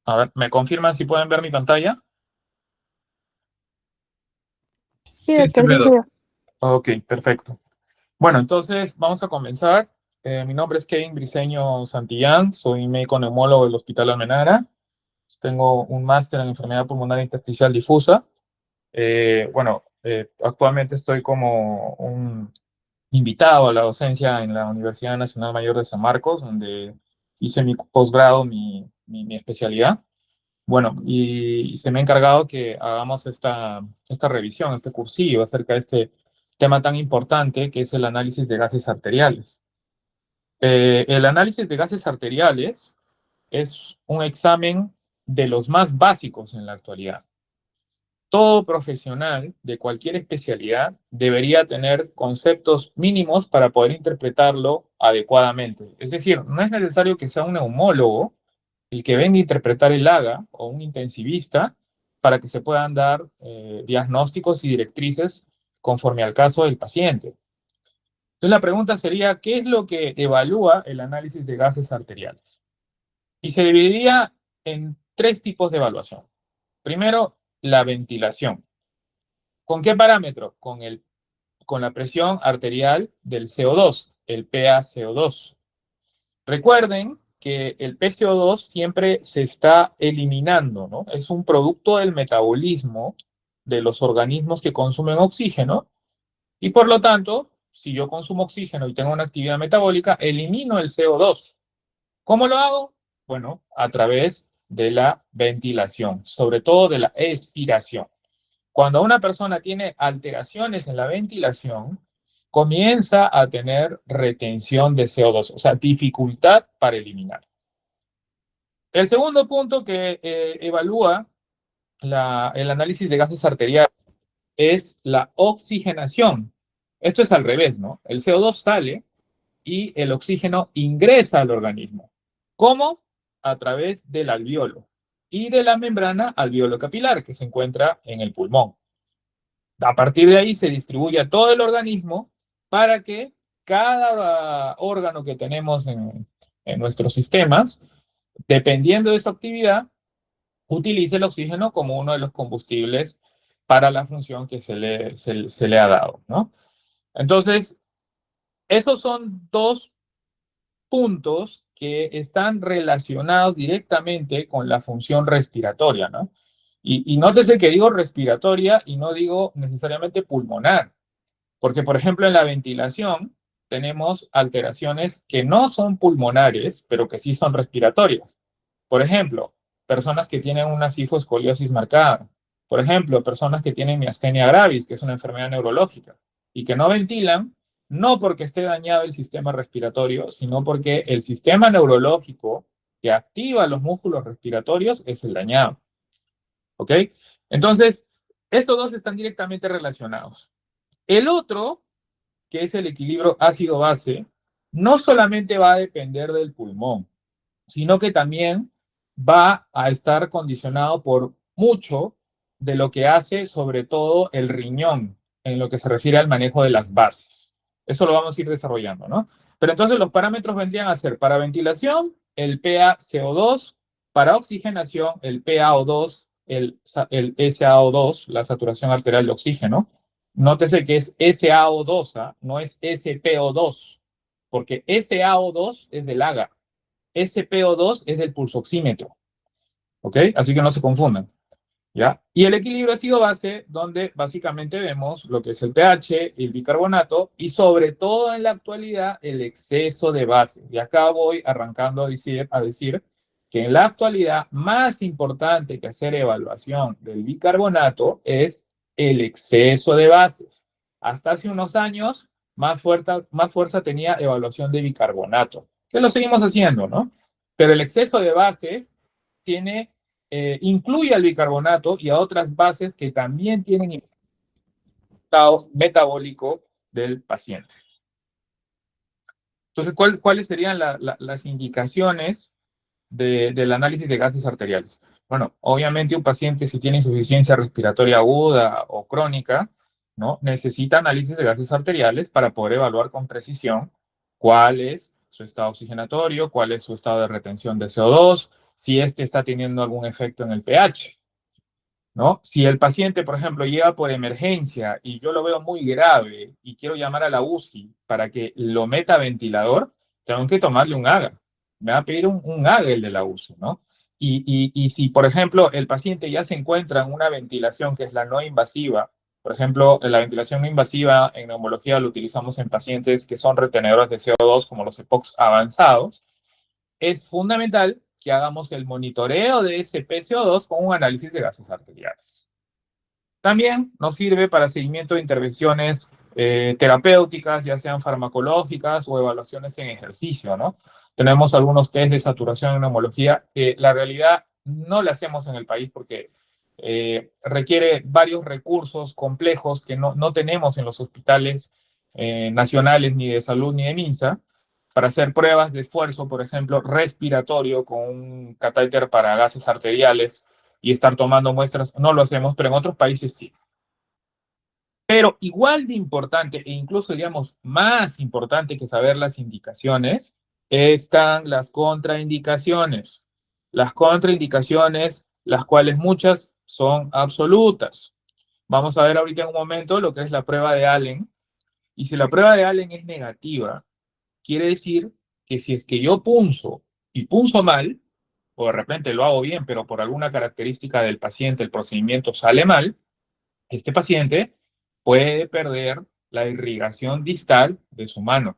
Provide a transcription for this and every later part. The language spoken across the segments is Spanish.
A ver, ¿me confirman si pueden ver mi pantalla? Sí, Sí, sí, doctor, sí, veo. sí veo. Ok, perfecto. Bueno, entonces vamos a comenzar. Mi nombre es Kevin Briceño Santillán, soy médico neumólogo del Hospital Almenara. Tengo un máster en enfermedad pulmonar intersticial difusa. Actualmente estoy como un invitado a la docencia en la Universidad Nacional Mayor de San Marcos, donde hice mi posgrado, mi especialidad. Bueno, y se me ha encargado que hagamos esta revisión, este cursillo acerca de este tema tan importante que es el análisis de gases arteriales. El análisis de gases arteriales es un examen de los más básicos en la actualidad. Todo profesional de cualquier especialidad debería tener conceptos mínimos para poder interpretarlo adecuadamente. Es decir, no es necesario que sea un neumólogo el que venga a interpretar el AGA o un intensivista para que se puedan dar diagnósticos y directrices conforme al caso del paciente. Entonces la pregunta sería, ¿qué es lo que evalúa el análisis de gases arteriales? Y se dividiría en tres tipos de evaluación. Primero, la ventilación. ¿Con qué parámetro? Con la presión arterial del CO2, el PaCO2. Recuerden que el PCO2 siempre se está eliminando, ¿no? Es un producto del metabolismo de los organismos que consumen oxígeno y por lo tanto, si yo consumo oxígeno y tengo una actividad metabólica, elimino el CO2. ¿Cómo lo hago? Bueno, a través de la ventilación, sobre todo de la expiración. Cuando una persona tiene alteraciones en la ventilación, comienza a tener retención de CO2, o sea, dificultad para eliminar. El segundo punto que evalúa el análisis de gases arteriales es la oxigenación. Esto es al revés, ¿no? El CO2 sale y el oxígeno ingresa al organismo. ¿Cómo? A través del alveolo y de la membrana alveolo-capilar que se encuentra en el pulmón. A partir de ahí se distribuye a todo el organismo para que cada órgano que tenemos en nuestros sistemas, dependiendo de su actividad, utilice el oxígeno como uno de los combustibles para la función que se le ha dado, ¿no? Entonces, esos son dos puntos que están relacionados directamente con la función respiratoria, ¿no? Y nótese que digo respiratoria y no digo necesariamente pulmonar. Porque, por ejemplo, en la ventilación tenemos alteraciones que no son pulmonares, pero que sí son respiratorias. Por ejemplo, personas que tienen una cifoescoliosis marcada. Por ejemplo, personas que tienen miastenia gravis, que es una enfermedad neurológica, y que no ventilan, no porque esté dañado el sistema respiratorio, sino porque el sistema neurológico que activa los músculos respiratorios es el dañado. ¿Ok? Entonces, estos dos están directamente relacionados. El otro, que es el equilibrio ácido-base, no solamente va a depender del pulmón, sino que también va a estar condicionado por mucho de lo que hace sobre todo el riñón en lo que se refiere al manejo de las bases. Eso lo vamos a ir desarrollando, ¿no? Pero entonces los parámetros vendrían a ser para ventilación el PaCO2, para oxigenación el PaO2, el SaO2, la saturación arterial de oxígeno. Nótese que es SaO2, ¿ah? No es SPO2, porque SaO2 es del AGA. SPO2 es del pulsoxímetro, ¿ok? Así que no se confundan, ¿ya? Y el equilibrio ácido-base, donde básicamente vemos lo que es el pH, el bicarbonato y sobre todo en la actualidad el exceso de base. Y acá voy arrancando a decir que en la actualidad más importante que hacer evaluación del bicarbonato es el exceso de bases. Hasta hace unos años más fuerza tenía evaluación de bicarbonato, que lo seguimos haciendo, ¿no? Pero el exceso de bases incluye al bicarbonato y a otras bases que también tienen estado metabólico del paciente. Entonces, ¿cuáles serían las indicaciones del análisis de gases arteriales? Bueno, obviamente un paciente si tiene insuficiencia respiratoria aguda o crónica, ¿no? Necesita análisis de gases arteriales para poder evaluar con precisión cuál es su estado oxigenatorio, cuál es su estado de retención de CO2, si este está teniendo algún efecto en el pH, ¿no? Si el paciente, por ejemplo, llega por emergencia y yo lo veo muy grave y quiero llamar a la UCI para que lo meta a ventilador, tengo que tomarle un AGA. Me va a pedir un AGA el de la UCI, ¿no? Y si, por ejemplo, el paciente ya se encuentra en una ventilación que es la no invasiva, por ejemplo, la ventilación no invasiva en neumología lo utilizamos en pacientes que son retenedores de CO2 como los EPOCs avanzados, es fundamental que hagamos el monitoreo de ese PCO2 con un análisis de gases arteriales. También nos sirve para seguimiento de intervenciones terapéuticas, ya sean farmacológicas o evaluaciones en ejercicio, ¿no? Tenemos algunos test de saturación en neumología que la realidad no le hacemos en el país porque requiere varios recursos complejos que no tenemos en los hospitales nacionales ni de salud ni de MINSA para hacer pruebas de esfuerzo, por ejemplo, respiratorio con un catéter para gases arteriales y estar tomando muestras, no lo hacemos, pero en otros países sí. Pero igual de importante e incluso, digamos, más importante que saber las indicaciones, están las contraindicaciones. Las contraindicaciones, las cuales muchas son absolutas. Vamos a ver ahorita en un momento lo que es la prueba de Allen. Y si la prueba de Allen es negativa, quiere decir que si es que yo punzo y punzo mal, o de repente lo hago bien, pero por alguna característica del paciente el procedimiento sale mal, este paciente puede perder la irrigación distal de su mano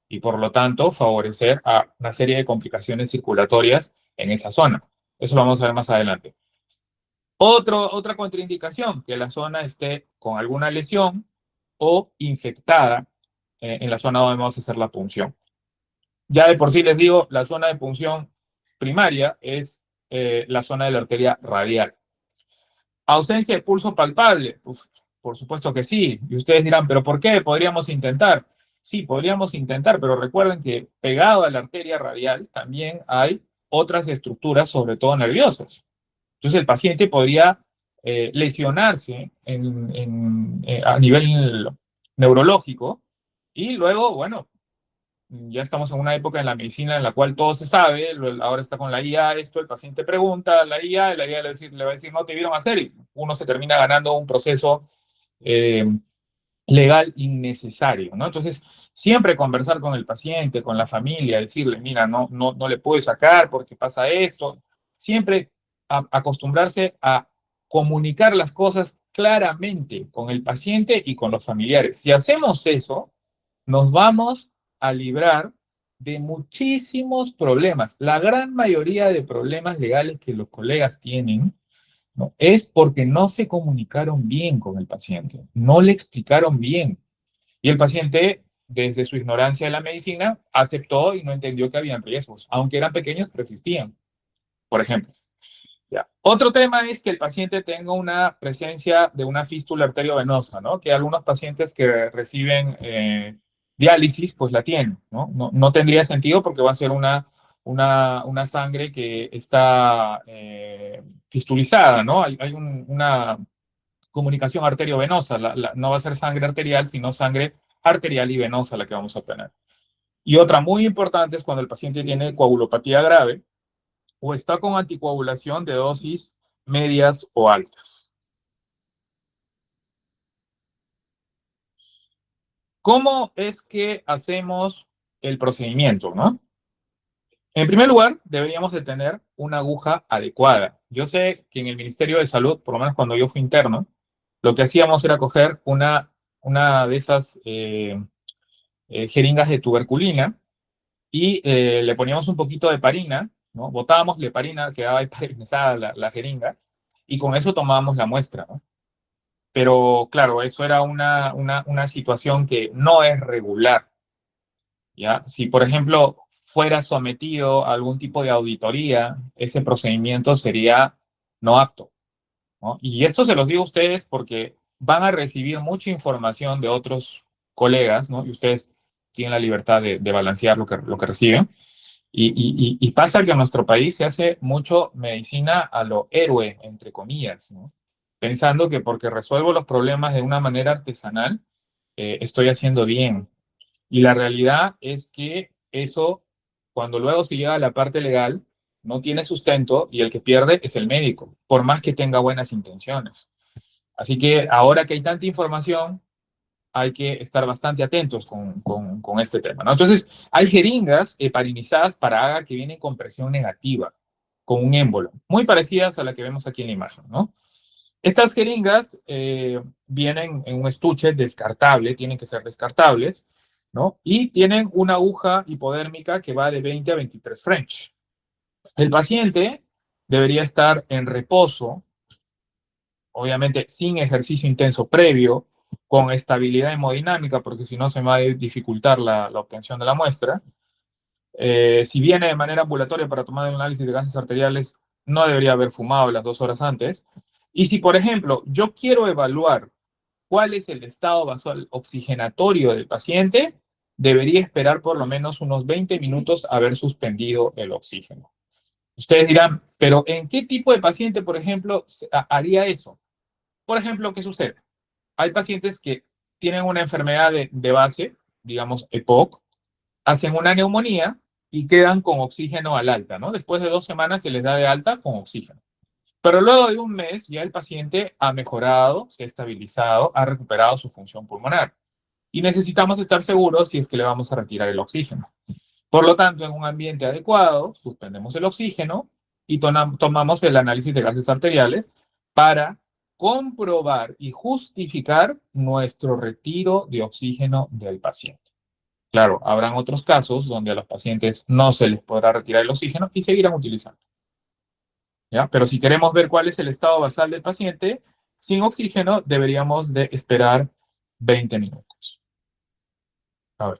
y por lo tanto favorecer a una serie de complicaciones circulatorias en esa zona. Eso lo vamos a ver más adelante. Otra contraindicación, que la zona esté con alguna lesión o infectada en la zona donde vamos a hacer la punción. Ya de por sí les digo, la zona de punción primaria es la zona de la arteria radial. ¿Ausencia de pulso palpable? Uf, por supuesto que sí. Y ustedes dirán, ¿pero por qué? Podríamos intentar. Sí, podríamos intentar, pero recuerden que pegado a la arteria radial también hay otras estructuras, sobre todo nerviosas. Entonces el paciente podría lesionarse a nivel neurológico y luego, bueno, ya estamos en una época en la medicina en la cual todo se sabe, ahora está con la IA esto, el paciente pregunta a la IA, y la IA le va a decir, no te vieron hacer, y uno se termina ganando un proceso eh, legal innecesario, ¿no? Entonces, siempre conversar con el paciente, con la familia, decirle, mira, no le puedo sacar porque pasa esto, siempre acostumbrarse a comunicar las cosas claramente con el paciente y con los familiares. Si hacemos eso, nos vamos a librar de muchísimos problemas. La gran mayoría de problemas legales que los colegas tienen, ¿no? Es porque no se comunicaron bien con el paciente, no le explicaron bien. Y el paciente, desde su ignorancia de la medicina, aceptó y no entendió que habían riesgos, aunque eran pequeños, pero existían, por ejemplo. Ya. Otro tema es que el paciente tenga una presencia de una fístula arteriovenosa, ¿no? Que algunos pacientes que reciben diálisis, pues la tienen, ¿no? No tendría sentido porque va a ser una sangre que está fistulizada, ¿no? Hay una comunicación arteriovenosa, no va a ser sangre arterial, sino sangre arterial y venosa la que vamos a obtener. Y otra muy importante es cuando el paciente tiene coagulopatía grave, o está con anticoagulación de dosis medias o altas. ¿Cómo es que hacemos el procedimiento, no? En primer lugar, deberíamos de tener una aguja adecuada. Yo sé que en el Ministerio de Salud, por lo menos cuando yo fui interno, lo que hacíamos era coger una de esas jeringas de tuberculina y le poníamos un poquito de heparina, ¿no? Botábamos la heparina, quedaba heparinizada la jeringa, y con eso tomábamos la muestra, ¿no? Pero claro, eso era una situación que no es regular, ¿ya? Si, por ejemplo, fuera sometido a algún tipo de auditoría, ese procedimiento sería no apto, ¿no? Y esto se los digo a ustedes porque van a recibir mucha información de otros colegas, ¿no? Y ustedes tienen la libertad de balancear lo que reciben. Y pasa que en nuestro país se hace mucho medicina a lo héroe, entre comillas, ¿no? Pensando que porque resuelvo los problemas de una manera artesanal, estoy haciendo bien. Y la realidad es que eso, cuando luego se llega a la parte legal, no tiene sustento y el que pierde es el médico, por más que tenga buenas intenciones. Así que ahora que hay tanta información, hay que estar bastante atentos con este tema, ¿no? Entonces, hay jeringas heparinizadas para AGA que vienen con presión negativa, con un émbolo, muy parecidas a la que vemos aquí en la imagen, ¿no? Estas jeringas vienen en un estuche descartable, tienen que ser descartables, ¿no? Y tienen una aguja hipodérmica que va de 20 a 23 French. El paciente debería estar en reposo, obviamente sin ejercicio intenso previo, con estabilidad hemodinámica, porque si no se va a dificultar la obtención de la muestra. Si viene de manera ambulatoria para tomar el análisis de gases arteriales, no debería haber fumado las 2 horas antes. Y si, por ejemplo, yo quiero evaluar cuál es el estado basal oxigenatorio del paciente, debería esperar por lo menos unos 20 minutos haber suspendido el oxígeno. Ustedes dirán, pero ¿en qué tipo de paciente, por ejemplo, haría eso? Por ejemplo, ¿qué sucede? Hay pacientes que tienen una enfermedad de base, digamos EPOC, hacen una neumonía y quedan con oxígeno al alta, ¿no? Después de 2 semanas se les da de alta con oxígeno. Pero luego de un mes ya el paciente ha mejorado, se ha estabilizado, ha recuperado su función pulmonar. Y necesitamos estar seguros si es que le vamos a retirar el oxígeno. Por lo tanto, en un ambiente adecuado, suspendemos el oxígeno y tomamos el análisis de gases arteriales para comprobar y justificar nuestro retiro de oxígeno del paciente. Claro, habrán otros casos donde a los pacientes no se les podrá retirar el oxígeno y seguirán utilizando. ¿Ya? Pero si queremos ver cuál es el estado basal del paciente, sin oxígeno deberíamos de esperar 20 minutos. A ver.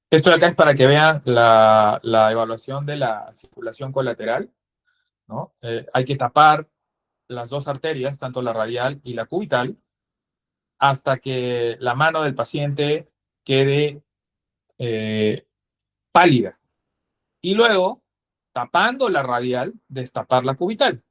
Esto de acá es para que vean la evaluación de la circulación colateral, ¿no? Hay que tapar las dos arterias, tanto la radial y la cubital, hasta que la mano del paciente quede pálida. Y luego, tapando la radial, destapar la cubital.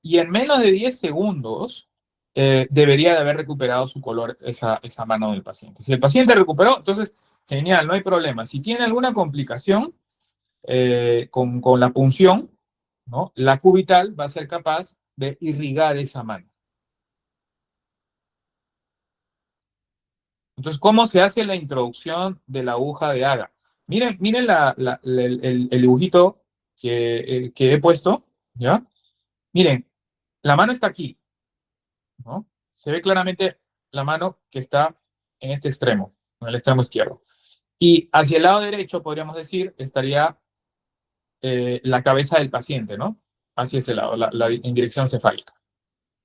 Y en menos de 10 segundos debería de haber recuperado su color esa mano del paciente. Si el paciente recuperó, entonces, genial, no hay problema. Si tiene alguna complicación con la punción, ¿no? La cubital va a ser capaz de irrigar esa mano. Entonces, ¿cómo se hace la introducción de la aguja de AGA? Miren el dibujito que he puesto, ¿ya? Miren, la mano está aquí, ¿no? Se ve claramente la mano que está en este extremo, en el extremo izquierdo. Y hacia el lado derecho, podríamos decir, estaría la cabeza del paciente, ¿no? Hacia ese lado, en dirección cefálica.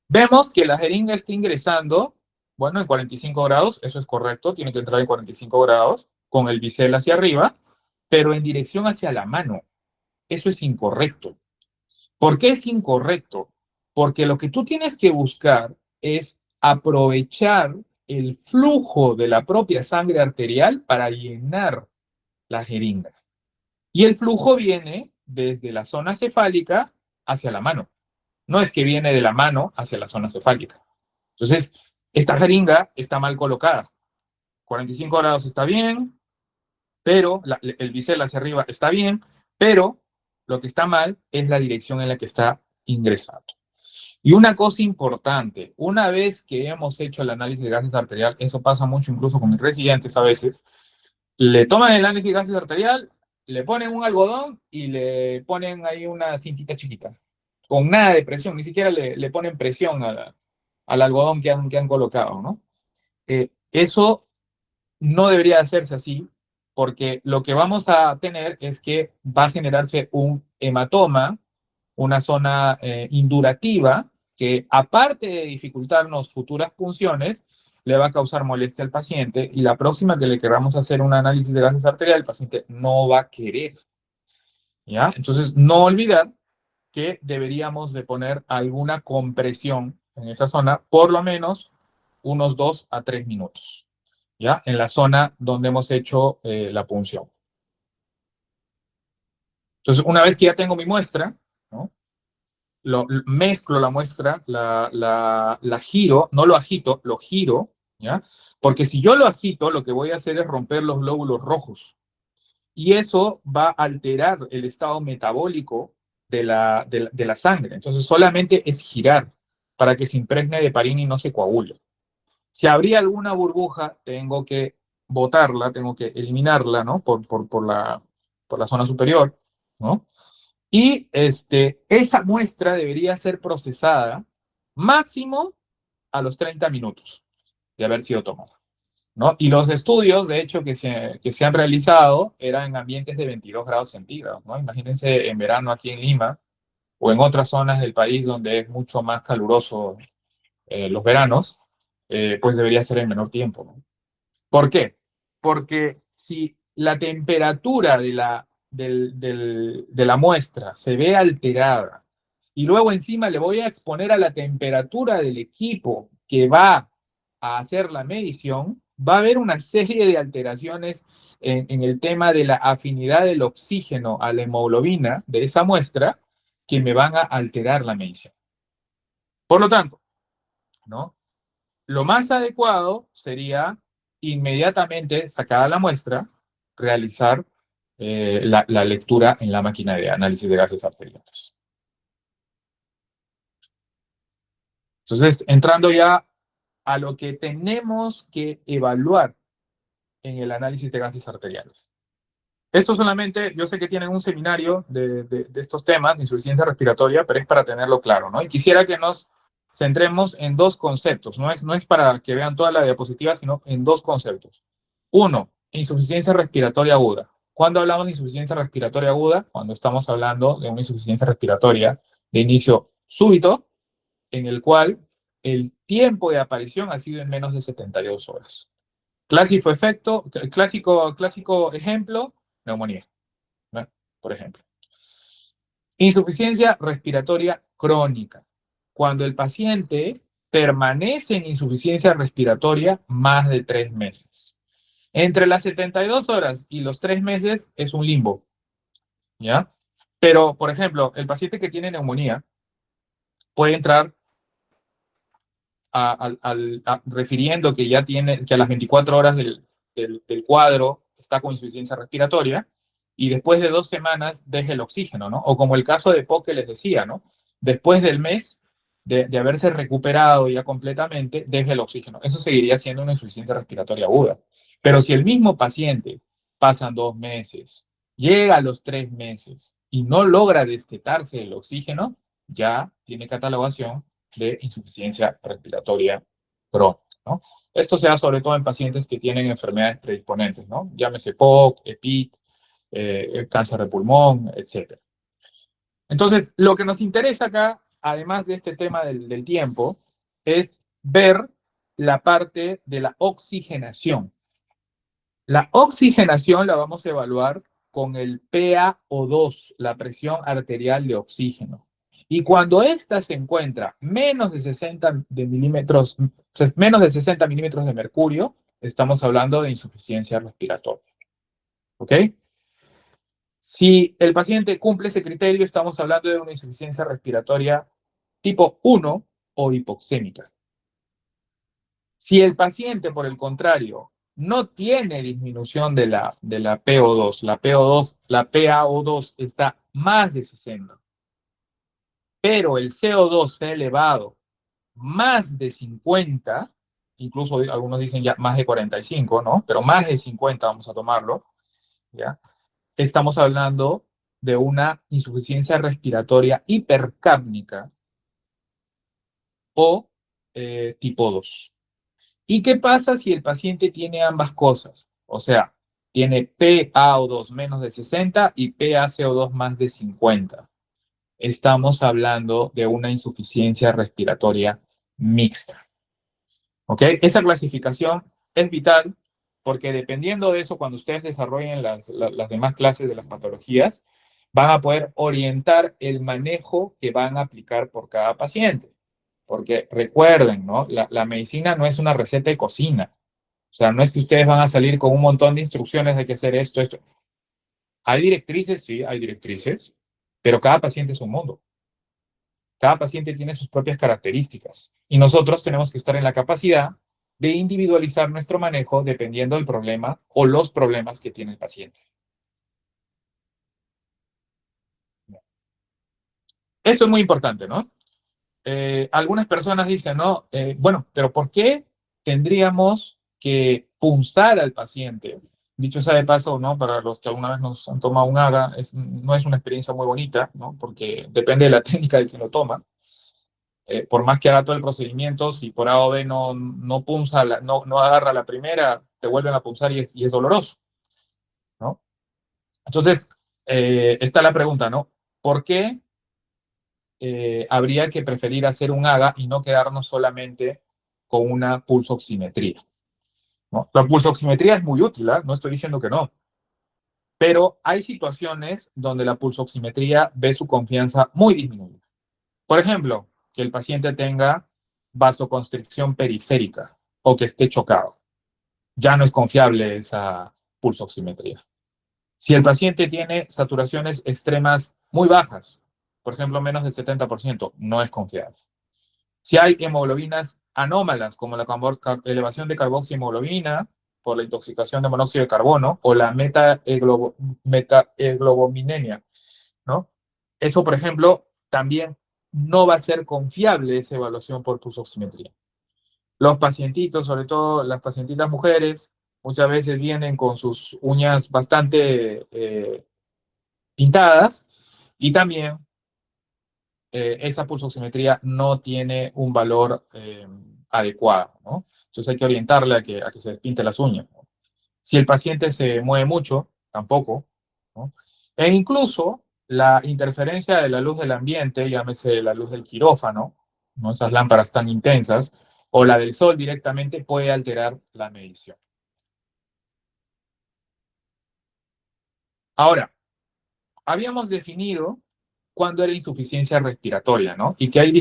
Vemos que la jeringa está ingresando, bueno, en 45 grados, eso es correcto, tiene que entrar en 45 grados, con el bisel hacia arriba, pero en dirección hacia la mano. Eso es incorrecto. ¿Por qué es incorrecto? Porque lo que tú tienes que buscar es aprovechar el flujo de la propia sangre arterial para llenar la jeringa. Y el flujo viene desde la zona cefálica hacia la mano. No es que viene de la mano hacia la zona cefálica. Entonces, esta jeringa está mal colocada. 45 grados está bien, pero el bisel hacia arriba está bien, pero lo que está mal es la dirección en la que está ingresando. Y una cosa importante, una vez que hemos hecho el análisis de gases arterial, eso pasa mucho incluso con mis residentes a veces, le toman el análisis de gases arterial, le ponen un algodón y le ponen ahí una cintita chiquita, con nada de presión, ni siquiera le ponen presión al algodón que han colocado, ¿no? Eso no debería hacerse así, porque lo que vamos a tener es que va a generarse un hematoma, una zona indurativa, que aparte de dificultarnos futuras punciones, le va a causar molestia al paciente y la próxima que le queramos hacer un análisis de gases arteriales, el paciente no va a querer. ¿Ya? Entonces, no olvidar que deberíamos de poner alguna compresión en esa zona, por lo menos unos 2 a 3 minutos, ¿ya? En la zona donde hemos hecho la punción. Entonces, una vez que ya tengo mi muestra, ¿no? Mezclo la muestra, la giro, no lo agito, lo giro, ¿ya? Porque si yo lo agito, lo que voy a hacer es romper los glóbulos rojos. y eso va a alterar el estado metabólico de la sangre. Entonces solamente es girar para que se impregne de heparina y no se coagule. Si habría alguna burbuja, tengo que botarla, tengo que eliminarla, ¿no? Por la zona superior, ¿no? Y esa muestra debería ser procesada máximo a los 30 minutos de haber sido tomada, ¿no? Y los estudios, de hecho, que se han realizado eran en ambientes de 22 grados centígrados, ¿no? Imagínense en verano aquí en Lima o en otras zonas del país donde es mucho más caluroso los veranos, pues debería ser en menor tiempo, ¿no? ¿Por qué? Porque si la temperatura de la muestra se ve alterada y luego encima le voy a exponer a la temperatura del equipo que va a hacer la medición, va a haber una serie de alteraciones en el tema de la afinidad del oxígeno a la hemoglobina de esa muestra que me van a alterar la medición. Por lo tanto, ¿no? Lo más adecuado sería inmediatamente sacada la muestra, realizar la lectura en la máquina de análisis de gases arteriales. Entonces, entrando ya a lo que tenemos que evaluar en el análisis de gases arteriales. Esto solamente, yo sé que tienen un seminario de estos temas de insuficiencia respiratoria, pero es para tenerlo claro, ¿no? Y quisiera que nos centremos en dos conceptos, no es para que vean toda la diapositiva, sino en dos conceptos. Uno, insuficiencia respiratoria aguda. ¿Cuándo hablamos de insuficiencia respiratoria aguda? Cuando estamos hablando de una insuficiencia respiratoria de inicio súbito, en el cual el tiempo de aparición ha sido en menos de 72 horas. Clásico efecto, clásico ejemplo, neumonía, ¿no? Por ejemplo. Insuficiencia respiratoria crónica. Cuando el paciente permanece en insuficiencia respiratoria más de 3 meses. Entre las 72 horas y los 3 meses es un limbo, ¿ya? Pero, por ejemplo, el paciente que tiene neumonía puede entrar refiriendo que ya tiene, que a las 24 horas del cuadro está con insuficiencia respiratoria y después de 2 semanas deje el oxígeno, ¿no? O como el caso de Poe que les decía, ¿no? Después del mes de haberse recuperado ya completamente, deje el oxígeno. Eso seguiría siendo una insuficiencia respiratoria aguda. Pero si el mismo paciente pasan 2 meses, llega a los 3 meses y no logra destetarse el oxígeno, ya tiene catalogación de insuficiencia respiratoria crónica, ¿no? Esto se da sobre todo en pacientes que tienen enfermedades predisponentes, ¿no? Llámese POC, EPIC, cáncer de pulmón, etc. Entonces, lo que nos interesa acá, además de este tema del tiempo, es ver la parte de la oxigenación. La oxigenación la vamos a evaluar con el PaO2, la presión arterial de oxígeno. Y cuando ésta se encuentra menos de 60 milímetros, menos de 60 milímetros de mercurio, estamos hablando de insuficiencia respiratoria. ¿Ok? Si el paciente cumple ese criterio, estamos hablando de una insuficiencia respiratoria tipo 1 o hipoxémica. Si el paciente, por el contrario, no tiene disminución de la PO2, la PaO2 está más de 60, pero el CO2 se ha elevado más de 50, incluso algunos dicen ya más de 45, ¿no? Pero más de 50 vamos a tomarlo, ¿ya? Estamos hablando de una insuficiencia respiratoria hipercápnica o tipo 2. ¿Y qué pasa si el paciente tiene ambas cosas? O sea, tiene PaO2 menos de 60 y PaCO2 más de 50. Estamos hablando de una insuficiencia respiratoria mixta. ¿Ok? Esa clasificación es vital porque dependiendo de eso, cuando ustedes desarrollen las demás clases de las patologías, van a poder orientar el manejo que van a aplicar por cada paciente. Porque recuerden, ¿no? La medicina no es una receta de cocina. O sea, no es que ustedes van a salir con un montón de instrucciones de qué hacer esto, esto. Hay directrices, sí, hay directrices, pero cada paciente es un mundo. Cada paciente tiene sus propias características y nosotros tenemos que estar en la capacidad de individualizar nuestro manejo dependiendo del problema o los problemas que tiene el paciente. Esto es muy importante, ¿no? Algunas personas dicen, no, bueno, pero ¿por qué tendríamos que punzar al paciente? Dicho sea de paso, ¿no? Para los que alguna vez nos han tomado un AGA, no es una experiencia muy bonita, ¿no? Porque depende de la técnica de quien lo toma. Por más que haga todo el procedimiento, si por A o B no punza, no agarra la primera, te vuelven a punzar y es doloroso, ¿no? Entonces, está la pregunta, ¿no? ¿Por qué habría que preferir hacer un AGA y no quedarnos solamente con una pulsoximetría, ¿no? La pulsoximetría es muy útil, ¿eh? No estoy diciendo que no, pero hay situaciones donde la pulsoximetría ve su confianza muy disminuida. Por ejemplo, que el paciente tenga vasoconstricción periférica o que esté chocado. Ya no es confiable esa pulsoximetría. Si el paciente tiene saturaciones extremas muy bajas, por ejemplo, menos del 70%, no es confiable. Si hay hemoglobinas anómalas, como la elevación de carboxihemoglobina por la intoxicación de monóxido de carbono o la metahemoglobinemia, ¿no? Eso, por ejemplo, también no va a ser confiable esa evaluación por pulsoximetría. Los pacientitos, sobre todo las pacientitas mujeres, muchas veces vienen con sus uñas bastante pintadas y también esa pulsoximetría no tiene un valor adecuado, ¿no? Entonces hay que orientarle a que se despinte las uñas, ¿no? Si el paciente se mueve mucho, tampoco, ¿no? E incluso la interferencia de la luz del ambiente, llámese la luz del quirófano, ¿no? Esas lámparas tan intensas, o la del sol directamente puede alterar la medición. Ahora, habíamos definido cuándo era insuficiencia respiratoria, ¿no? Y que hay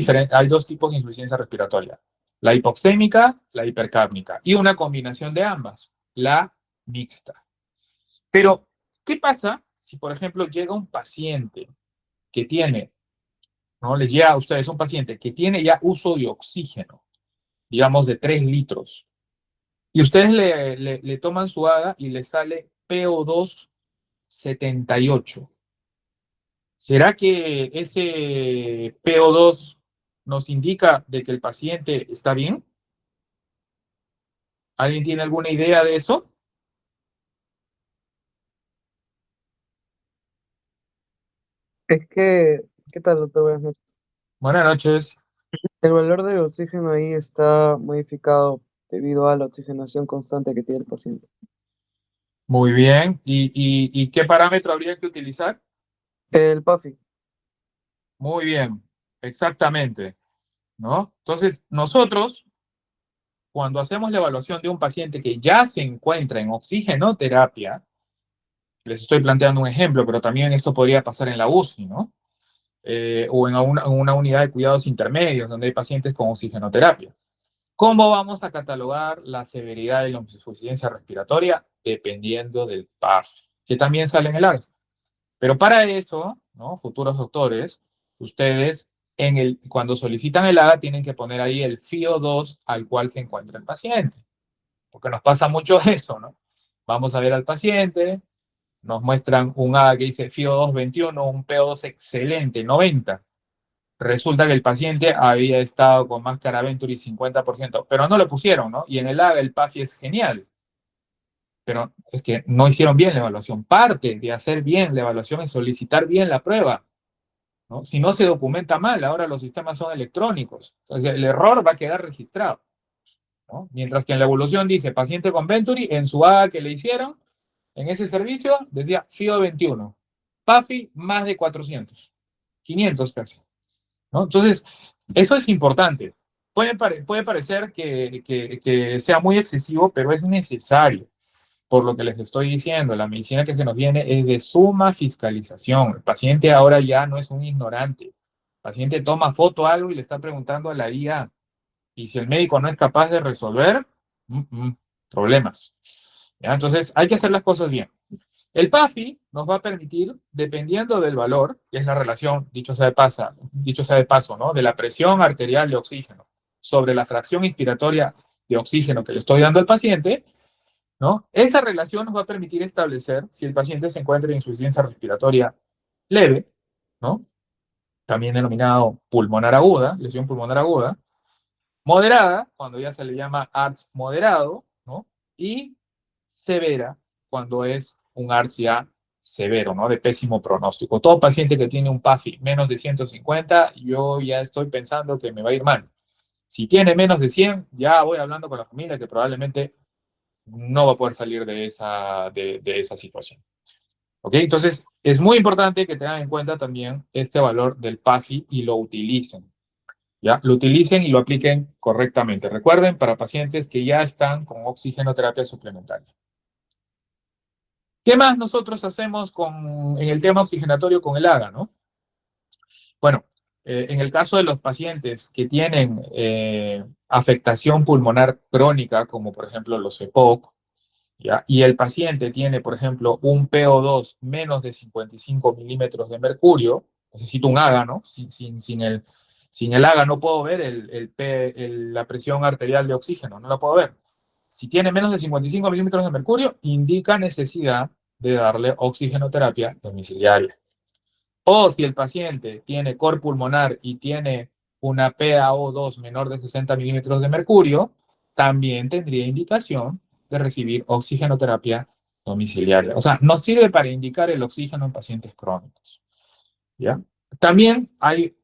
dos tipos de insuficiencia respiratoria, la hipoxémica, la hipercápnica, y una combinación de ambas, la mixta. Pero, ¿qué pasa si, por ejemplo, llega un paciente que tiene, ¿no? Les llega a ustedes un paciente que tiene ya uso de oxígeno, digamos de 3 litros, y ustedes le toman su ADA y le sale PO2 78. ¿Será que ese PO2 nos indica de que el paciente está bien? ¿Alguien tiene alguna idea de eso? Es que, ¿qué tal, doctor? Buenas noches. Buenas noches. El valor del oxígeno ahí está modificado debido a la oxigenación constante que tiene el paciente. Muy bien. ¿Y qué parámetro habría que utilizar? El PAFI. Muy bien. Exactamente. ¿No? Entonces, nosotros, cuando hacemos la evaluación de un paciente que ya se encuentra en oxigenoterapia, les estoy planteando un ejemplo, pero también esto podría pasar en la UCI, ¿no? O en una unidad de cuidados intermedios, donde hay pacientes con oxigenoterapia. ¿Cómo vamos a catalogar la severidad de la insuficiencia respiratoria? Dependiendo del PAF, que también sale en el ARG. Pero para eso, ¿no? Futuros doctores, ustedes cuando solicitan el AGA tienen que poner ahí el FIO2 al cual se encuentra el paciente. Porque nos pasa mucho eso, ¿no? Vamos a ver al paciente, nos muestran un AGA que dice FIO2 21, un PO2 excelente, 90. Resulta que el paciente había estado con máscara Venturi 50%, pero no lo pusieron, ¿no? Y en el AGA el PAFI es genial, pero es que no hicieron bien la evaluación. Parte de hacer bien la evaluación es solicitar bien la prueba, ¿no? Si no se documenta mal, ahora los sistemas son electrónicos, entonces el error va a quedar registrado, ¿no? Mientras que en la evolución dice paciente con Venturi, en su AGA que le hicieron, en ese servicio decía FIO 21, PAFI más de 400, 500 casi. ¿No? Entonces, eso es importante. Puede parecer que sea muy excesivo, pero es necesario. Por lo que les estoy diciendo, la medicina que se nos viene es de suma fiscalización. El paciente ahora ya no es un ignorante. El paciente toma foto a algo y le está preguntando a la IA. Y si el médico no es capaz de resolver, problemas. ¿Ya? Entonces, hay que hacer las cosas bien. El PAFI nos va a permitir, dependiendo del valor, que es la relación, dicho sea de paso, ¿no? De la presión arterial de oxígeno sobre la fracción inspiratoria de oxígeno que le estoy dando al paciente, ¿no? Esa relación nos va a permitir establecer si el paciente se encuentra en insuficiencia respiratoria leve, ¿no? también denominado pulmonar aguda, lesión pulmonar aguda, moderada, cuando ya se le llama ARTS moderado, ¿no? Y severa, cuando es un ARTS ya severo, ¿no? De pésimo pronóstico. Todo paciente que tiene un PAFI menos de 150, yo ya estoy pensando que me va a ir mal. Si tiene menos de 100, ya voy hablando con la familia que probablemente no va a poder salir de esa situación. ¿Ok? Entonces, es muy importante que tengan en cuenta también este valor del PAFI y lo utilicen. ¿Ya? Lo utilicen y lo apliquen correctamente. Recuerden, para pacientes que ya están con oxigenoterapia suplementaria. ¿Qué más nosotros hacemos en el tema oxigenatorio con el AGA, ¿no? Bueno, en el caso de los pacientes que tienen afectación pulmonar crónica, como por ejemplo los EPOC, ¿ya? Y el paciente tiene, por ejemplo, un PO2 menos de 55 milímetros de mercurio, necesito un AGA, ¿no? Sin el AGA no puedo ver la presión arterial de oxígeno, no la puedo ver. Si tiene menos de 55 milímetros de mercurio, indica necesidad de darle oxigenoterapia domiciliaria. O si el paciente tiene cor pulmonar y tiene una PaO2 menor de 60 milímetros de mercurio, también tendría indicación de recibir oxigenoterapia domiciliaria. O sea, nos sirve para indicar el oxígeno en pacientes crónicos. ¿Ya? También hay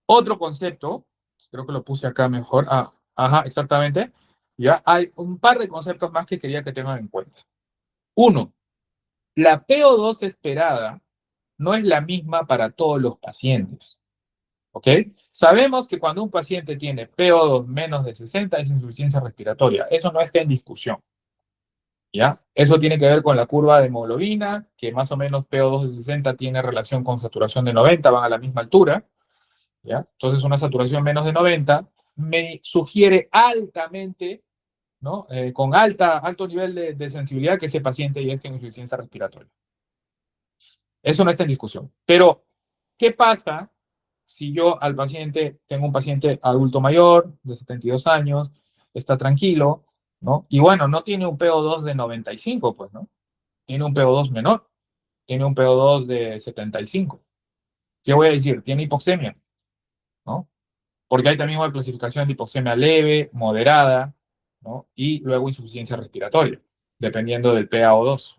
otro concepto, creo que lo puse acá mejor. Ah, ajá, exactamente. Ya hay un par de conceptos más que quería que tengan en cuenta. Uno, la PO2 esperada no es la misma para todos los pacientes. ¿Ok? Sabemos que cuando un paciente tiene PO2 menos de 60 es insuficiencia respiratoria. Eso no está en discusión. ¿Ya? Eso tiene que ver con la curva de hemoglobina, que más o menos PO2 de 60 tiene relación con saturación de 90, van a la misma altura. ¿Ya? Entonces, una saturación menos de 90 me sugiere altamente, ¿no? Con alto nivel de sensibilidad que ese paciente ya esté en insuficiencia respiratoria. Eso no está en discusión. Pero, ¿qué pasa si yo al paciente, tengo un paciente adulto mayor de 72 años, está tranquilo, ¿no? Y bueno, no tiene un PO2 de 95, pues, ¿no? Tiene un PO2 menor, tiene un PO2 de 75. ¿Qué voy a decir? Tiene hipoxemia, ¿no? Porque hay también una clasificación de hipoxemia leve, moderada, ¿no? Y luego insuficiencia respiratoria, dependiendo del PaO2.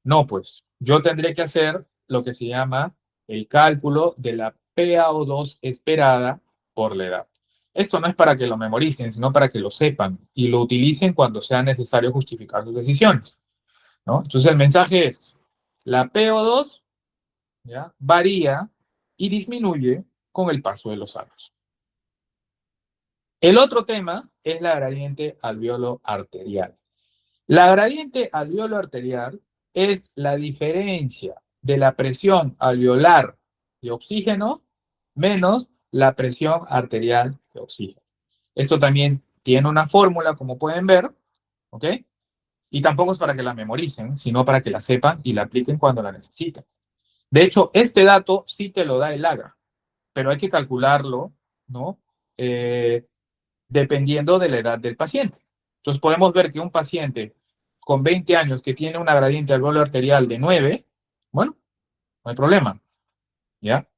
No, pues yo tendré que hacer lo que se llama el cálculo de la PaO2 esperada por la edad. Esto no es para que lo memoricen, sino para que lo sepan y lo utilicen cuando sea necesario justificar sus decisiones, ¿no? Entonces el mensaje es, la PO2, ¿ya? Varía y disminuye con el paso de los años. El otro tema es la gradiente alveolo arterial. La gradiente alveolo arterial es la diferencia de la presión alveolar de oxígeno menos la presión arterial de oxígeno. Esto también tiene una fórmula, como pueden ver, ¿ok? Y tampoco es para que la memoricen, sino para que la sepan y la apliquen cuando la necesiten. De hecho, este dato sí te lo da el AGA, pero hay que calcularlo, ¿no? Dependiendo de la edad del paciente. Entonces podemos ver que un paciente con 20 años que tiene una gradiente alveolar arterial de 9, bueno, no hay problema, ¿ya?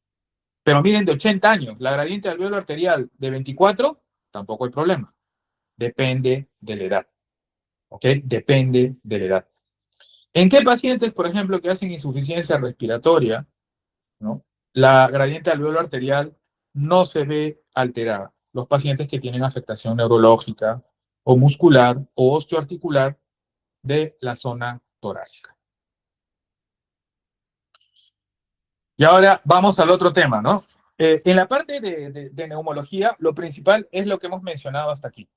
Pero miren, de 80 años, la gradiente alveolar arterial de 24, tampoco hay problema. Depende de la edad, ¿ok? Depende de la edad. ¿En qué pacientes, por ejemplo, que hacen insuficiencia respiratoria, ¿no? La gradiente alveolar arterial no se ve alterada? Los pacientes que tienen afectación neurológica o muscular o osteoarticular de la zona torácica. Y ahora vamos al otro tema, ¿no? En la parte de neumología, lo principal es lo que hemos mencionado hasta aquí.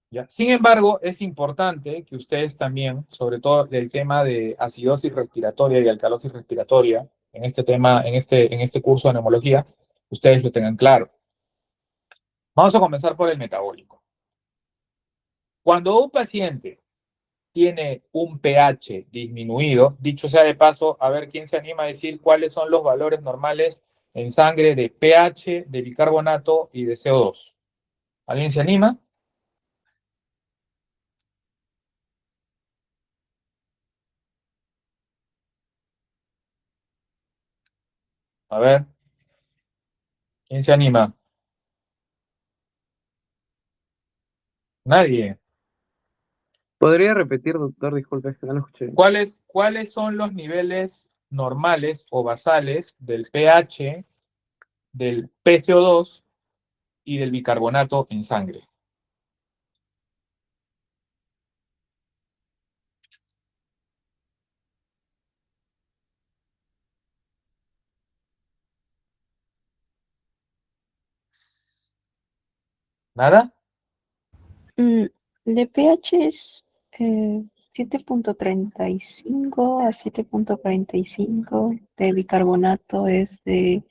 ¿Ya? Sin embargo, es importante que ustedes también, sobre todo el tema de acidosis respiratoria y alcalosis respiratoria, en este tema, en este curso de neumología, ustedes lo tengan claro. Vamos a comenzar por el metabólico. Cuando un paciente tiene un pH disminuido, dicho sea de paso, a ver quién se anima a decir cuáles son los valores normales en sangre de pH, de bicarbonato y de CO2. ¿Alguien se anima? A ver. ¿Quién se anima? Nadie. ¿Podría repetir, doctor? Disculpe, es que no lo escuché bien. ¿Cuáles son los niveles normales o basales del pH, del PCO2 y del bicarbonato en sangre? ¿Nada? Mm, de pH es 7,35 a 7,45. De bicarbonato es de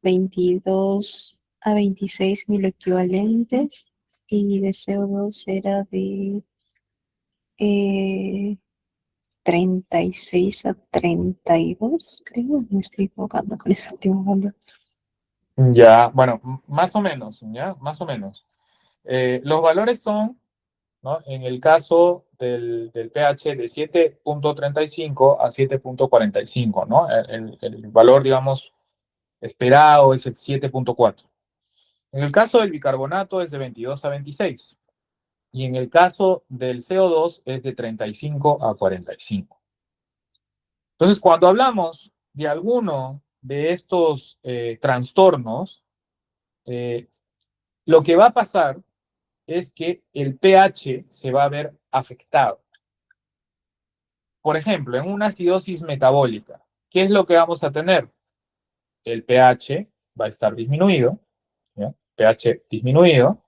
22 a 26 equivalentes. Y de CO2 era de eh, 36 a 32, creo. Me estoy equivocando con ese último valor. Ya, bueno, más o menos, ¿ya? Más o menos. Los valores son, ¿no? En el caso del pH de 7,35 a 7,45, ¿no? El valor, digamos, esperado es el 7,4. En el caso del bicarbonato es de 22 a 26. Y en el caso del CO2 es de 35 a 45. Entonces, cuando hablamos de alguno de estos trastornos, eh, lo que va a pasar es que el pH se va a ver afectado. Por ejemplo, en una acidosis metabólica, ¿qué es lo que vamos a tener? El pH va a estar disminuido, ¿ya? pH disminuido,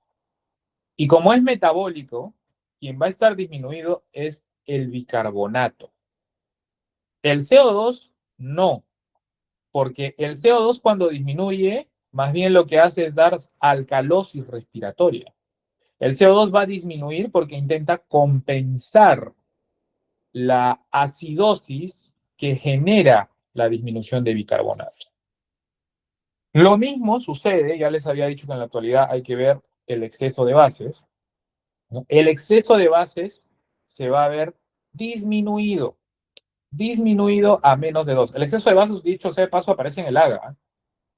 y como es metabólico, quien va a estar disminuido es el bicarbonato. El CO2 no, porque el CO2 cuando disminuye, más bien lo que hace es dar alcalosis respiratoria. El CO2 va a disminuir porque intenta compensar la acidosis que genera la disminución de bicarbonato. Lo mismo sucede, ya les había dicho que en la actualidad hay que ver el exceso de bases, ¿no? El exceso de bases se va a ver disminuido, disminuido a menos de 2. El exceso de bases, dicho sea de paso, aparece en el AGA, ¿eh?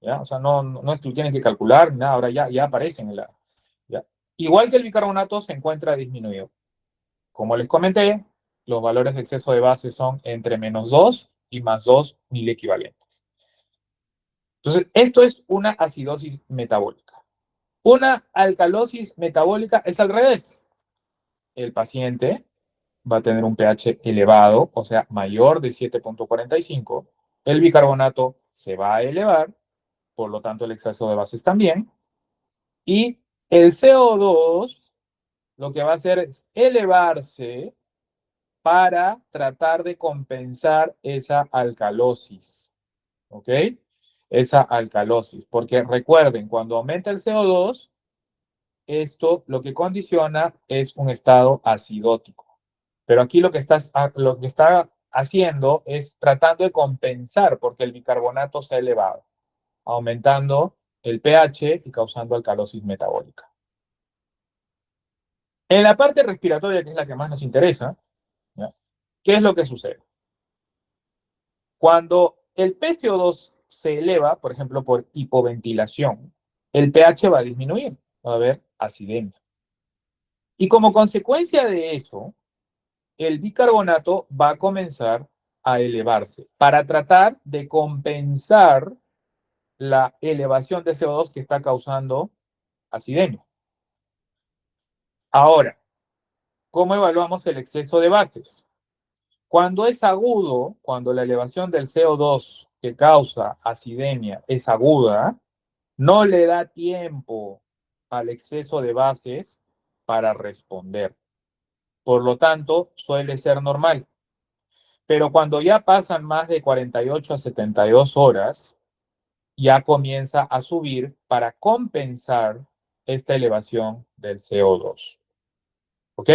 ¿Ya? O sea, no es que tú tienes que calcular, nada, ahora ya aparece en el AGA. ¿Ya? Igual que el bicarbonato se encuentra disminuido. Como les comenté, los valores de exceso de base son entre menos 2 y más 2 mil equivalentes. Entonces, esto es una acidosis metabólica. Una alcalosis metabólica es al revés. El paciente va a tener un pH elevado, o sea, mayor de 7,45. El bicarbonato se va a elevar, por lo tanto el exceso de bases también. Y el CO2 lo que va a hacer es elevarse para tratar de compensar esa alcalosis, ¿ok? Esa alcalosis, porque recuerden, cuando aumenta el CO2, esto lo que condiciona es un estado acidótico. Pero aquí lo que está haciendo es tratando de compensar porque el bicarbonato se ha elevado, aumentando el pH y causando alcalosis metabólica. En la parte respiratoria, que es la que más nos interesa, ¿ya? ¿Qué es lo que sucede? Cuando el PCO2 se eleva, por ejemplo, por hipoventilación, el pH va a disminuir, va a haber acidemia. Y como consecuencia de eso, el bicarbonato va a comenzar a elevarse para tratar de compensar la elevación de CO2 que está causando acidemia. Ahora, ¿cómo evaluamos el exceso de bases? Cuando es agudo, cuando la elevación del CO2 que causa acidemia es aguda, no le da tiempo al exceso de bases para responder. Por lo tanto, suele ser normal. Pero cuando ya pasan más de 48 a 72 horas, ya comienza a subir para compensar esta elevación del CO2. ¿Ok?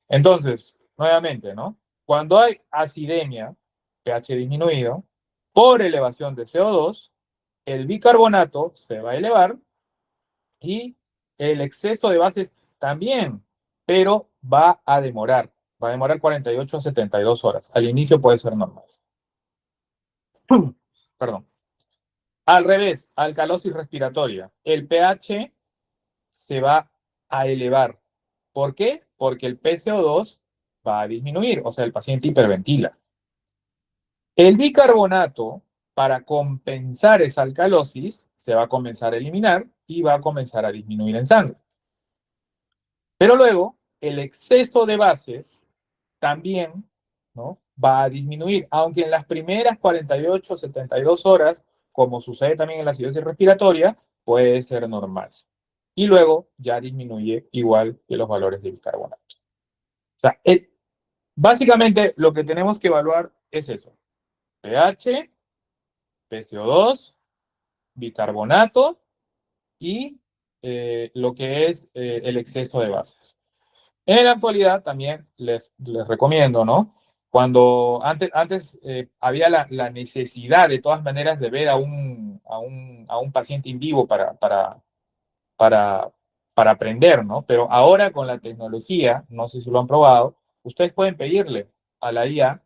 Entonces, nuevamente, ¿no? Cuando hay acidemia, pH disminuido, por elevación de CO2, el bicarbonato se va a elevar y el exceso de bases también, pero va a demorar 48 a 72 horas. Al inicio puede ser normal. Perdón. Al revés, alcalosis respiratoria. El pH se va a elevar. ¿Por qué? Porque el PCO2 va a disminuir, o sea, el paciente hiperventila. El bicarbonato, para compensar esa alcalosis, se va a comenzar a eliminar y va a comenzar a disminuir en sangre. Pero luego, el exceso de bases también, ¿no?, va a disminuir, aunque en las primeras 48, 72 horas, como sucede también en la acidosis respiratoria, puede ser normal. Y luego ya disminuye igual que los valores de bicarbonato. O sea, básicamente lo que tenemos que evaluar es eso: pH, PCO2, bicarbonato y lo que es el exceso de bases. En la actualidad también les recomiendo, ¿no? Cuando antes había la necesidad de todas maneras de ver a un paciente en vivo para, para aprender, ¿no? Pero ahora con la tecnología, no sé si lo han probado, ustedes pueden pedirle a la IA,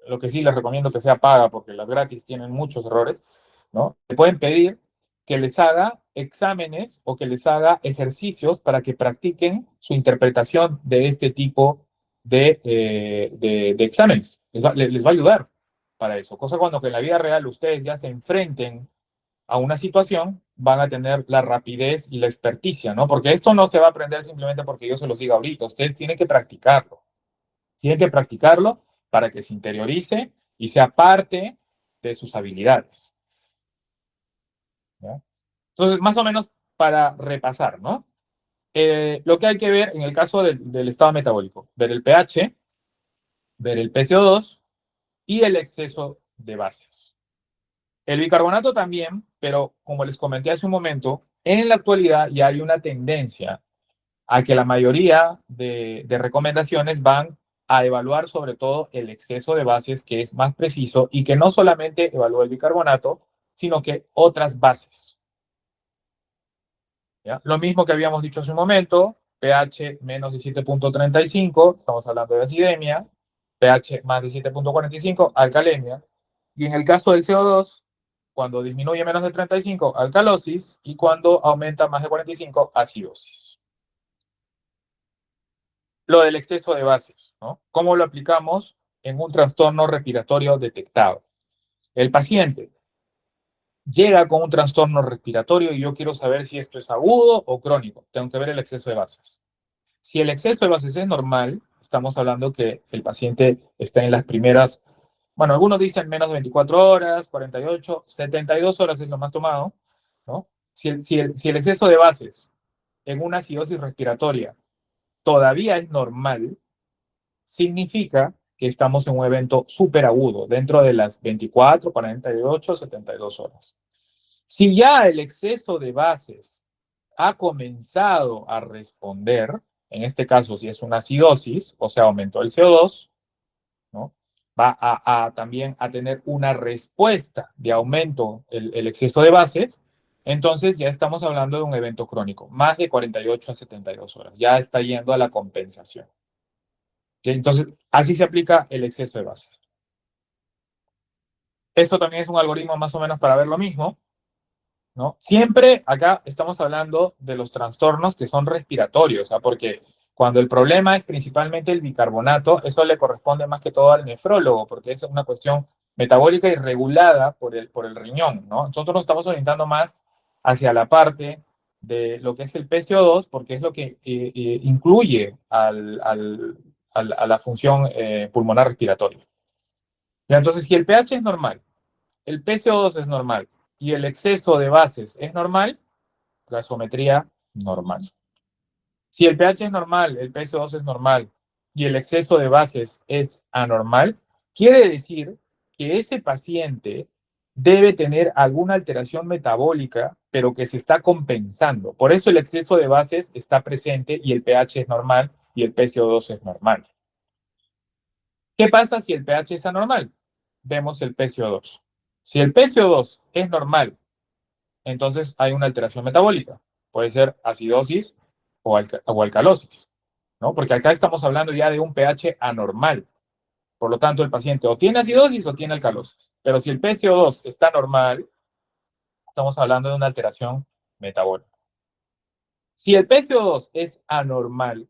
lo que sí les recomiendo que sea paga porque las gratis tienen muchos errores, ¿no? Le pueden pedir que les haga exámenes o que les haga ejercicios para que practiquen su interpretación de este tipo de exámenes. Les va a ayudar para eso. Cosa cuando que en la vida real ustedes ya se enfrenten a una situación, van a tener la rapidez y la experticia, ¿no? Porque esto no se va a aprender simplemente porque yo se los diga ahorita. Ustedes tienen que practicarlo. Tienen que practicarlo para que se interiorice y sea parte de sus habilidades. ¿Ya? Entonces, más o menos para repasar, ¿no? Lo que hay que ver en el caso del estado metabólico: ver el pH, ver el PCO2 y el exceso de bases. El bicarbonato también, pero como les comenté hace un momento, en la actualidad ya hay una tendencia a que la mayoría de recomendaciones van a evaluar sobre todo el exceso de bases, que es más preciso y que no solamente evalúa el bicarbonato, sino que otras bases. ¿Ya? Lo mismo que habíamos dicho hace un momento: pH menos de 7.35, estamos hablando de acidemia; pH más de 7.45, alcalemia; y en el caso del CO2, cuando disminuye menos de 35, alcalosis; y cuando aumenta más de 45, acidosis. Lo del exceso de bases, ¿no? ¿Cómo lo aplicamos en un trastorno respiratorio detectado? El paciente llega con un trastorno respiratorio y yo quiero saber si esto es agudo o crónico. Tengo que ver el exceso de bases. Si el exceso de bases es normal, estamos hablando que el paciente está en las primeras, bueno, algunos dicen menos de 24 horas, 48, 72 horas es lo más tomado, ¿no? Si el exceso de bases en una acidosis respiratoria todavía es normal, significa que estamos en un evento súper agudo, dentro de las 24, 48, 72 horas. Si ya el exceso de bases ha comenzado a responder, en este caso si es una acidosis, o sea, aumentó el CO2, ¿no?, va también a tener una respuesta de aumento el exceso de bases, entonces ya estamos hablando de un evento crónico, más de 48 a 72 horas, ya está yendo a la compensación. Entonces, así se aplica el exceso de bases. Esto también es un algoritmo más o menos para ver lo mismo, ¿no? Siempre acá estamos hablando de los trastornos que son respiratorios, ¿ah? Porque cuando el problema es principalmente el bicarbonato, eso le corresponde más que todo al nefrólogo, porque es una cuestión metabólica y regulada por el riñón, ¿no? Nosotros nos estamos orientando más hacia la parte de lo que es el PCO2, porque es lo que incluye a la función pulmonar respiratoria. Entonces, si el pH es normal, el PCO2 es normal y el exceso de bases es normal, gasometría normal. Si el pH es normal, el PCO2 es normal y el exceso de bases es anormal, quiere decir que ese paciente debe tener alguna alteración metabólica, pero que se está compensando. Por eso el exceso de bases está presente y el pH es normal y el PCO2 es normal. ¿Qué pasa si el pH es anormal? Vemos el PCO2. Si el PCO2 es normal, entonces hay una alteración metabólica. Puede ser acidosis o alcalosis, ¿no? Porque acá estamos hablando ya de un pH anormal. Por lo tanto, el paciente o tiene acidosis o tiene alcalosis. Pero si el PCO2 está normal, estamos hablando de una alteración metabólica. Si el PCO2 es anormal,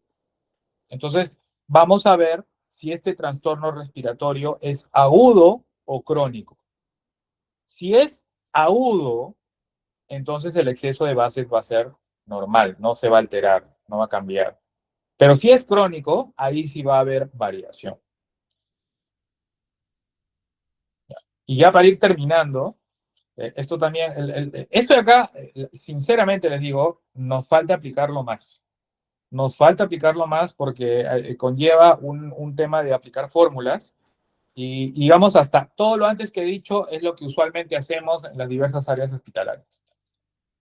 entonces vamos a ver si este trastorno respiratorio es agudo o crónico. Si es agudo, entonces el exceso de bases va a ser normal, no se va a alterar, no va a cambiar. Pero si es crónico, ahí sí va a haber variación. Y ya para ir terminando, esto también, esto de acá, sinceramente les digo, nos falta aplicarlo más. Nos falta aplicarlo más porque conlleva un tema de aplicar fórmulas y digamos hasta todo lo antes que he dicho es lo que usualmente hacemos en las diversas áreas hospitalarias.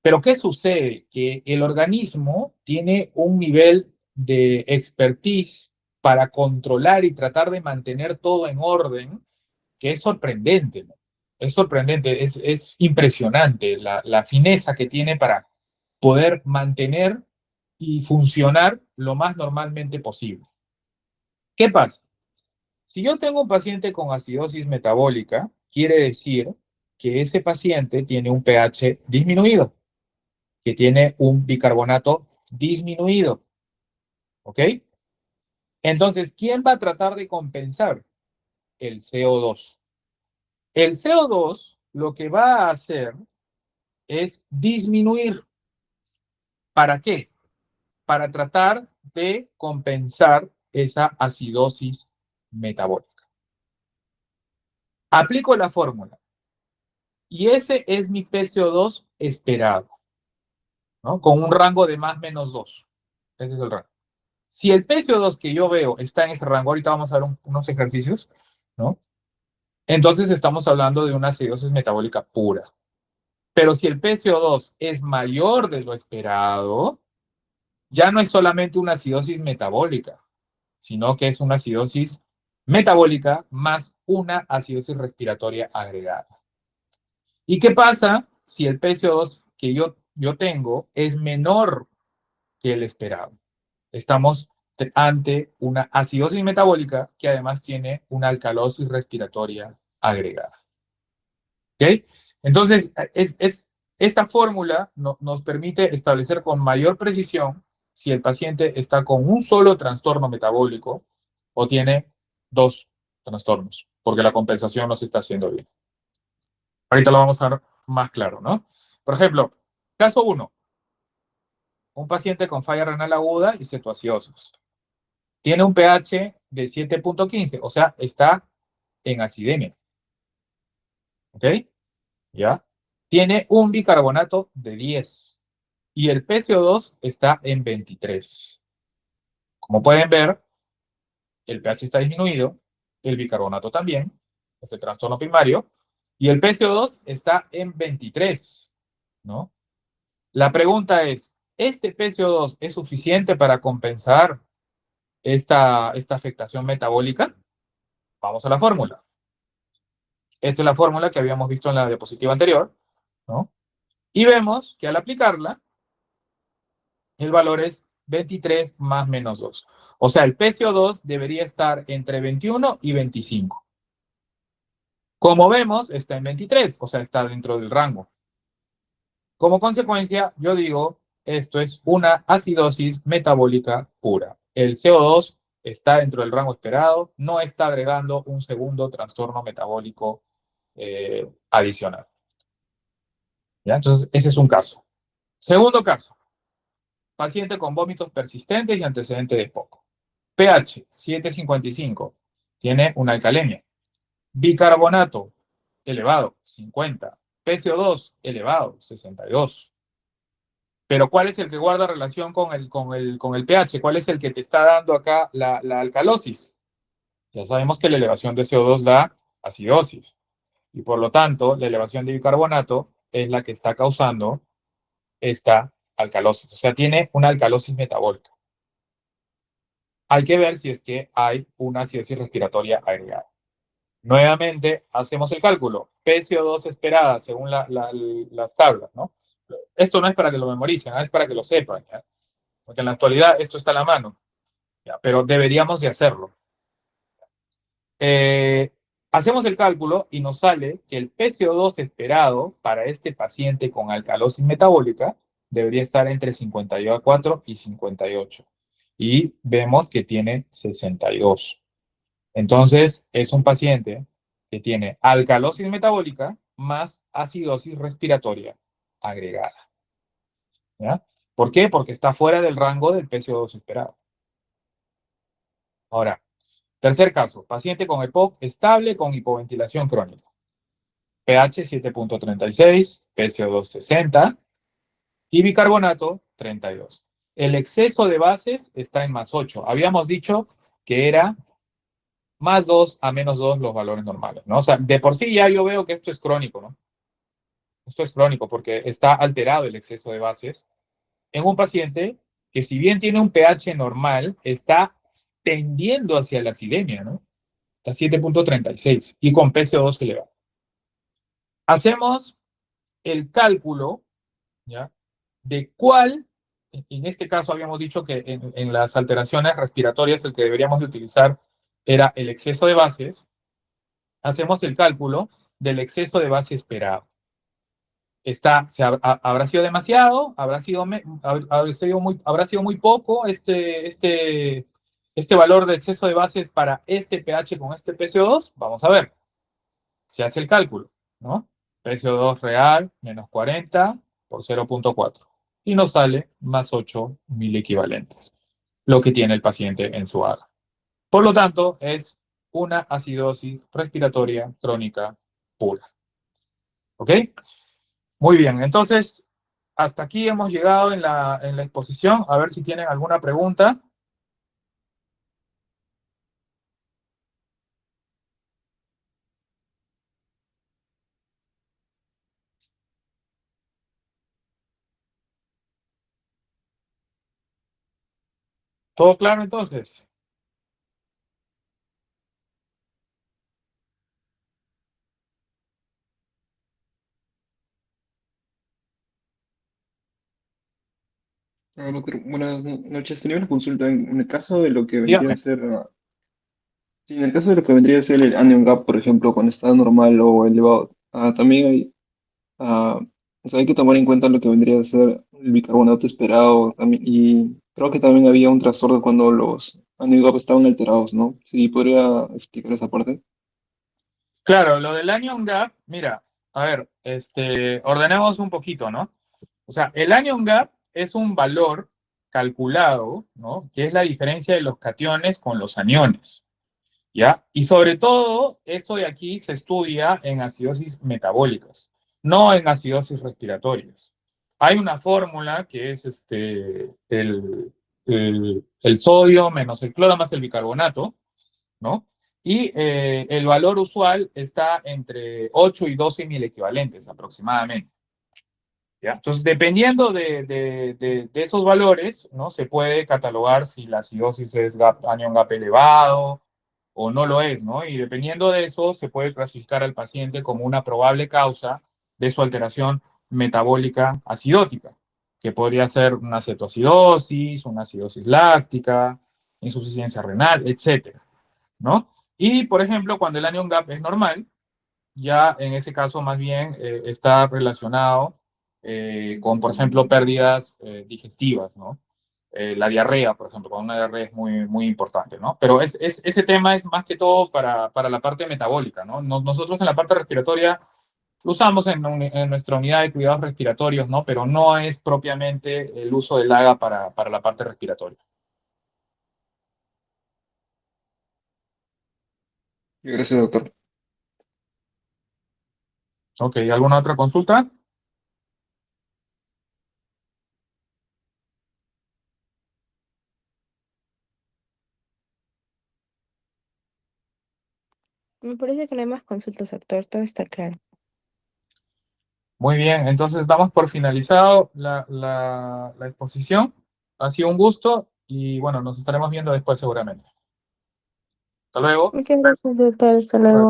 Pero ¿qué sucede? Que el organismo tiene un nivel de expertise para controlar y tratar de mantener todo en orden que es sorprendente, ¿no? Es sorprendente, es impresionante la fineza que tiene para poder mantener y funcionar lo más normalmente posible. ¿Qué pasa? Si yo tengo un paciente con acidosis metabólica, quiere decir que ese paciente tiene un pH disminuido, que tiene un bicarbonato disminuido. ¿Ok? Entonces, ¿quién va a tratar de compensar? El CO2. El CO2 lo que va a hacer es disminuir. ¿Para qué? Para tratar de compensar esa acidosis metabólica. Aplico la fórmula y ese es mi PCO2 esperado, ¿no? Con un rango de más menos 2. Ese es el rango. Si el PCO2 que yo veo está en ese rango, ahorita vamos a ver unos ejercicios, ¿no? Entonces estamos hablando de una acidosis metabólica pura. Pero si el PCO2 es mayor de lo esperado, ya no es solamente una acidosis metabólica, sino que es una acidosis metabólica más una acidosis respiratoria agregada. ¿Y qué pasa si el PCO2 que yo tengo es menor que el esperado? Estamos ante una acidosis metabólica que además tiene una alcalosis respiratoria agregada. ¿Ok? Entonces, esta fórmula nos permite establecer con mayor precisión si el paciente está con un solo trastorno metabólico o tiene dos trastornos, porque la compensación no se está haciendo bien. Ahorita lo vamos a ver más claro, ¿no? Por ejemplo, caso 1, un paciente con falla renal aguda y cetoacidosis. Tiene un pH de 7.15, o sea, está en acidemia. ¿Ok? ¿Ya? Tiene un bicarbonato de 10 y el PCO2 está en 23. Como pueden ver, el pH está disminuido, el bicarbonato también, este trastorno primario, y el PCO2 está en 23, ¿no? La pregunta es, ¿este PCO2 es suficiente para compensar esta afectación metabólica? Vamos a la fórmula. Esta es la fórmula que habíamos visto en la diapositiva anterior, ¿no? Y vemos que al aplicarla, el valor es 23 más menos 2. O sea, el PCO2 debería estar entre 21 y 25. Como vemos, está en 23, o sea, está dentro del rango. Como consecuencia, yo digo, esto es una acidosis metabólica pura. El CO2 está dentro del rango esperado, no está agregando un segundo trastorno metabólico adicional. ¿Ya? Entonces, ese es un caso. Segundo caso, paciente con vómitos persistentes y antecedente de POC. pH 7.55, tiene una alcalemia. Bicarbonato elevado, 50. PCO2 elevado, 62. Pero ¿cuál es el que guarda relación con el pH? ¿Cuál es el que te está dando acá la alcalosis? Ya sabemos que la elevación de CO2 da acidosis. Y por lo tanto, la elevación de bicarbonato es la que está causando esta alcalosis. O sea, tiene una alcalosis metabólica. Hay que ver si es que hay una acidosis respiratoria agregada. Nuevamente, hacemos el cálculo. PCO2 esperada según las tablas, ¿no? Esto no es para que lo memoricen, es para que lo sepan, ¿ya? Porque en la actualidad esto está a la mano, ¿ya? Pero deberíamos de hacerlo. Hacemos el cálculo y nos sale que el PCO2 esperado para este paciente con alcalosis metabólica debería estar entre 54 y 58. Y vemos que tiene 62. Entonces, es un paciente que tiene alcalosis metabólica más acidosis respiratoria agregada. ¿Ya? ¿Por qué? Porque está fuera del rango del PCO2 esperado. Ahora, tercer caso, paciente con EPOC estable con hipoventilación crónica. pH 7.36, PCO2 60 y bicarbonato 32. El exceso de bases está en +8. Habíamos dicho que era +2 a -2 los valores normales, ¿no? O sea, de por sí ya yo veo que esto es crónico, ¿no? Esto es crónico porque está alterado el exceso de bases en un paciente que, si bien tiene un pH normal, está tendiendo hacia la acidemia, ¿no? Está 7.36 y con PCO2 elevado. Hacemos el cálculo, ¿ya? De cuál, en este caso habíamos dicho que en las alteraciones respiratorias el que deberíamos de utilizar era el exceso de bases. Hacemos el cálculo del exceso de base esperado. ¿Habrá sido demasiado? ¿Habrá sido muy poco este valor de exceso de bases para este pH con este PCO2? Vamos a ver. Se hace el cálculo, ¿no? PCO2 real menos 40 por 0.4. Y nos sale +8 miliequivalentes, lo que tiene el paciente en su AGA. Por lo tanto, es una acidosis respiratoria crónica pura. ¿Ok? Muy bien, entonces, hasta aquí hemos llegado en la exposición. A ver si tienen alguna pregunta. ¿Todo claro entonces? Doctor, buenas noches. Tenía una consulta en el caso de lo que vendría a Dígame. ser, sí, en el caso de lo que vendría a ser el anion gap, por ejemplo, cuando está normal o elevado, también hay, ah, o sea, hay que tomar en cuenta lo que vendría a ser el bicarbonato esperado también, y creo que también había un trastorno cuando los anion gap estaban alterados, ¿no? Sí, podría explicar esa parte. Claro, lo del anion gap, mira, a ver, ordenemos un poquito, ¿no? O sea, el anion gap es un valor calculado, ¿no? Que es la diferencia de los cationes con los aniones, ¿ya? Y sobre todo, esto de aquí se estudia en acidosis metabólicas, no en acidosis respiratorias. Hay una fórmula que es el sodio menos el cloro más el bicarbonato, ¿no? Y el valor usual está entre 8 y 12 mil equivalentes aproximadamente. ¿Ya? Entonces, dependiendo de esos valores, ¿no? Se puede catalogar si la acidosis es anion gap elevado o no lo es, ¿no? Y dependiendo de eso, se puede clasificar al paciente como una probable causa de su alteración metabólica acidótica, que podría ser una cetoacidosis, una acidosis láctica, insuficiencia renal, etcétera, ¿no? Y, por ejemplo, cuando el anion gap es normal, ya en ese caso más bien está relacionado con, por ejemplo, pérdidas digestivas, ¿no? La diarrea, por ejemplo, con una diarrea es muy, muy importante, ¿no? Pero ese tema es más que todo para la parte metabólica, ¿no? Nosotros en la parte respiratoria lo usamos en nuestra unidad de cuidados respiratorios, ¿no? Pero no es propiamente el uso del AGA para la parte respiratoria. Gracias, doctor. Ok, ¿alguna otra consulta? Me parece que no hay más consultas, doctor. Todo está claro. Muy bien, entonces damos por finalizado la exposición. Ha sido un gusto y bueno, nos estaremos viendo después seguramente. Hasta luego. Muchas gracias, doctor. Hasta luego.